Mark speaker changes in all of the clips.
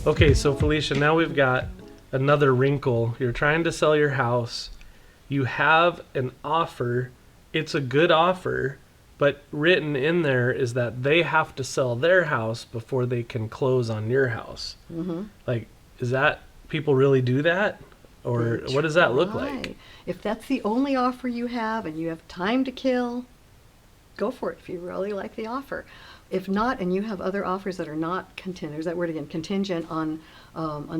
Speaker 1: Okay, so Felicia, now we've got another wrinkle. You're trying to sell your house. You have an offer. It's a good offer, but written in there is that they have to sell their house before they can close on your house.
Speaker 2: Mm-hmm.
Speaker 1: Like, is that, people really do that? Or what does that look like?
Speaker 2: If that's the only offer you have and you have time to kill, go for it if you really like the offer. If not, and you have other offers that are not contingent, there's that word again, contingent on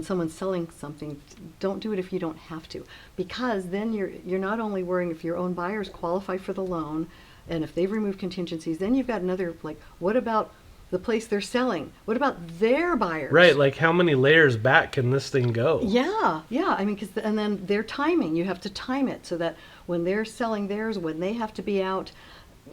Speaker 2: someone selling something, don't do it if you don't have to. Because then you're not only worrying if your own buyers qualify for the loan, and if they've removed contingencies, then you've got another, like, what about the place they're selling? What about their buyers?
Speaker 1: Right, like how many layers back can this thing go?
Speaker 2: Yeah. I mean, and then their timing, you have to time it so that when they're selling theirs, when they have to be out,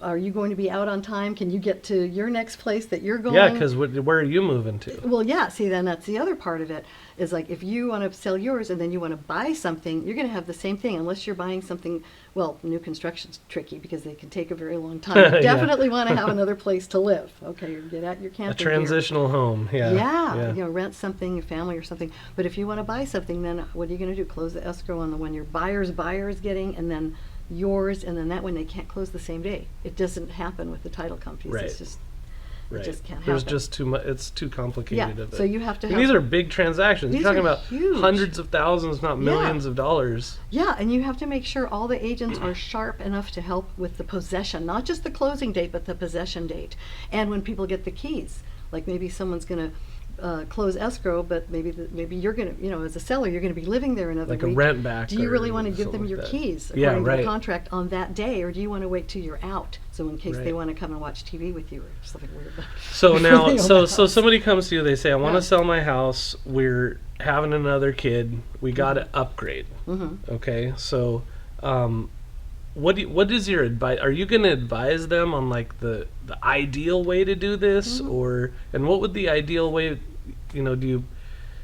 Speaker 2: are you going to be out on time? Can you get to your next place that you're going?
Speaker 1: Yeah, because where are you moving to?
Speaker 2: Well, yeah, see, then that's the other part of it, is like if you want to sell yours and then you want to buy something, you're going to have the same thing unless you're buying something. Well, new construction's tricky because they can take a very long time. You definitely want to have another place to live. Okay, get out your camping
Speaker 1: A transitional home, yeah.
Speaker 2: You know, rent something, a family or something. But if you want to buy something, then what are you going to do? Close the escrow on the one your buyer's buyer is getting, and then yours, and then that one they can't close the same day. It doesn't happen with the title companies.
Speaker 1: Right.
Speaker 2: It's just,
Speaker 1: Right.
Speaker 2: it just can't happen.
Speaker 1: There's just too much. It's too complicated.
Speaker 2: Yeah,
Speaker 1: Of it.
Speaker 2: so you have to
Speaker 1: And
Speaker 2: have.
Speaker 1: these are big transactions.
Speaker 2: These
Speaker 1: You're talking
Speaker 2: are
Speaker 1: about
Speaker 2: huge.
Speaker 1: hundreds of thousands, not millions of dollars.
Speaker 2: Yeah, and you have to make sure all the agents are sharp enough to help with the possession, not just the closing date, but the possession date. And when people get the keys, like maybe someone's going to close escrow, but maybe you're going to, as a seller, you're going to be living there another
Speaker 1: Like
Speaker 2: week.
Speaker 1: a rent back.
Speaker 2: Do you really want to give
Speaker 1: something
Speaker 2: them your
Speaker 1: like that.
Speaker 2: keys
Speaker 1: Yeah,
Speaker 2: according to
Speaker 1: right.
Speaker 2: the contract on that day, or do you want to wait till you're out? So in case they
Speaker 1: Right.
Speaker 2: want to come and watch TV with you or something weird.
Speaker 1: So now,
Speaker 2: Really
Speaker 1: so
Speaker 2: own the house.
Speaker 1: somebody comes to you. They say, "I want
Speaker 2: Yeah.
Speaker 1: to sell my house. We're having another kid. We got to upgrade."
Speaker 2: Mm-hmm.
Speaker 1: Okay, so what is your advice? Are you going to advise them on like the ideal way to do this, and what would the ideal way? Do you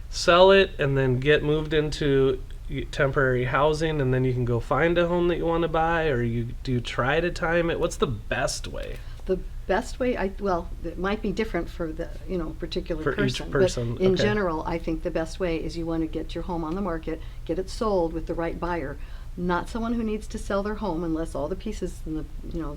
Speaker 1: sell it and then get moved into temporary housing, and then you can go find a home that you want to buy, or do you try to time it? What's the best way?
Speaker 2: The best way, it might be different for the particular
Speaker 1: For
Speaker 2: person.
Speaker 1: each person,
Speaker 2: But in
Speaker 1: okay.
Speaker 2: general, I think the best way is you want to get your home on the market, get it sold with the right buyer, not someone who needs to sell their home unless all the pieces in the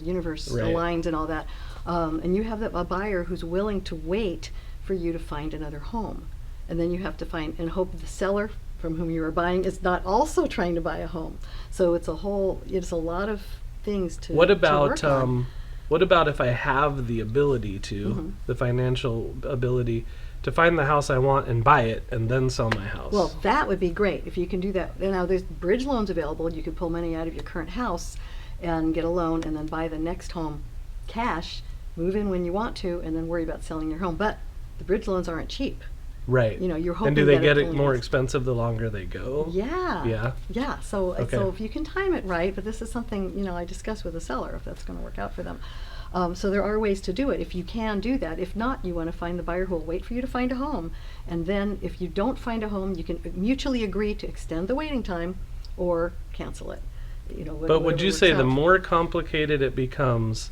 Speaker 2: universe
Speaker 1: Right.
Speaker 2: aligned and all that. And you have a buyer who's willing to wait for you to find another home, and then you have to find and hope the seller from whom you are buying is not also trying to buy a home. So it's a lot of things to.
Speaker 1: What
Speaker 2: to
Speaker 1: about
Speaker 2: work on.
Speaker 1: what about if I have the ability to, the financial ability to find the house I want and buy it and then sell my house?
Speaker 2: Well, that would be great if you can do that. Now there's bridge loans available. You could pull money out of your current house and get a loan and then buy the next home cash, move in when you want to, and then worry about selling your home. But the bridge loans aren't cheap.
Speaker 1: Right.
Speaker 2: You're hoping
Speaker 1: and do they
Speaker 2: that
Speaker 1: get it
Speaker 2: only
Speaker 1: more
Speaker 2: lasts-
Speaker 1: expensive the longer they go?
Speaker 2: Yeah.
Speaker 1: Yeah.
Speaker 2: So
Speaker 1: Okay.
Speaker 2: if you can time it right, but this is something I discuss with the seller if that's going to work out for them. So there are ways to do it if you can do that. If not, you want to find the buyer who will wait for you to find a home, and then if you don't find a home, you can mutually agree to extend the waiting time or cancel it.
Speaker 1: But would
Speaker 2: whatever
Speaker 1: you
Speaker 2: works
Speaker 1: say the
Speaker 2: out.
Speaker 1: more complicated it becomes,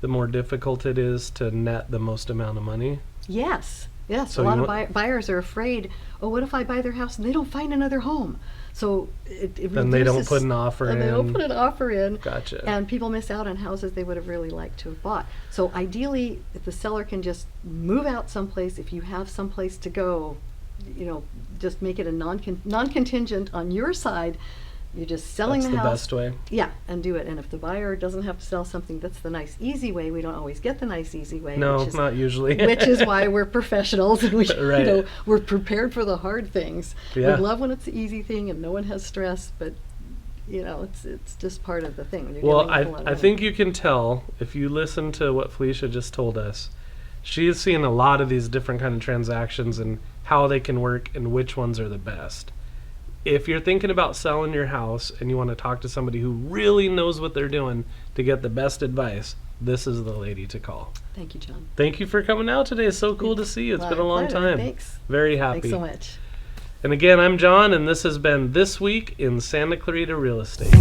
Speaker 1: the more difficult it is to net the most amount of money?
Speaker 2: Yes.
Speaker 1: So
Speaker 2: A lot
Speaker 1: you
Speaker 2: of buyers are afraid. Oh, what if I buy their house and they don't find another home? So it
Speaker 1: Then they don't
Speaker 2: reduces-
Speaker 1: put an offer
Speaker 2: and They don't
Speaker 1: in.
Speaker 2: put an offer in.
Speaker 1: Gotcha.
Speaker 2: And people miss out on houses they would have really liked to have bought. So ideally, if the seller can just move out someplace, if you have someplace to go, just make it a non-contingent on your side. You're just selling
Speaker 1: That's
Speaker 2: the
Speaker 1: the
Speaker 2: house.
Speaker 1: best way.
Speaker 2: Yeah, and do it. And if the buyer doesn't have to sell something, that's the nice, easy way. We don't always get the nice, easy way.
Speaker 1: No,
Speaker 2: which is,
Speaker 1: not usually.
Speaker 2: which is why we're professionals and we,
Speaker 1: Right.
Speaker 2: we're prepared for the hard things.
Speaker 1: Yeah.
Speaker 2: We love when it's the easy thing and no one has stress, but it's just part of the thing. When you're
Speaker 1: Well,
Speaker 2: dealing with a lot of
Speaker 1: I
Speaker 2: money.
Speaker 1: think you can tell if you listen to what Felicia just told us. She has seen a lot of these different kind of transactions and how they can work and which ones are the best. If you're thinking about selling your house and you want to talk to somebody who really knows what they're doing to get the best advice, this is the lady to call.
Speaker 2: Thank you, John.
Speaker 1: Thank you for coming out today. It's so cool to see you. It's been a long
Speaker 2: pleasure.
Speaker 1: time.
Speaker 2: Thanks.
Speaker 1: Very happy.
Speaker 2: Thanks so much.
Speaker 1: And again, I'm John, and this has been This Week in Santa Clarita Real Estate.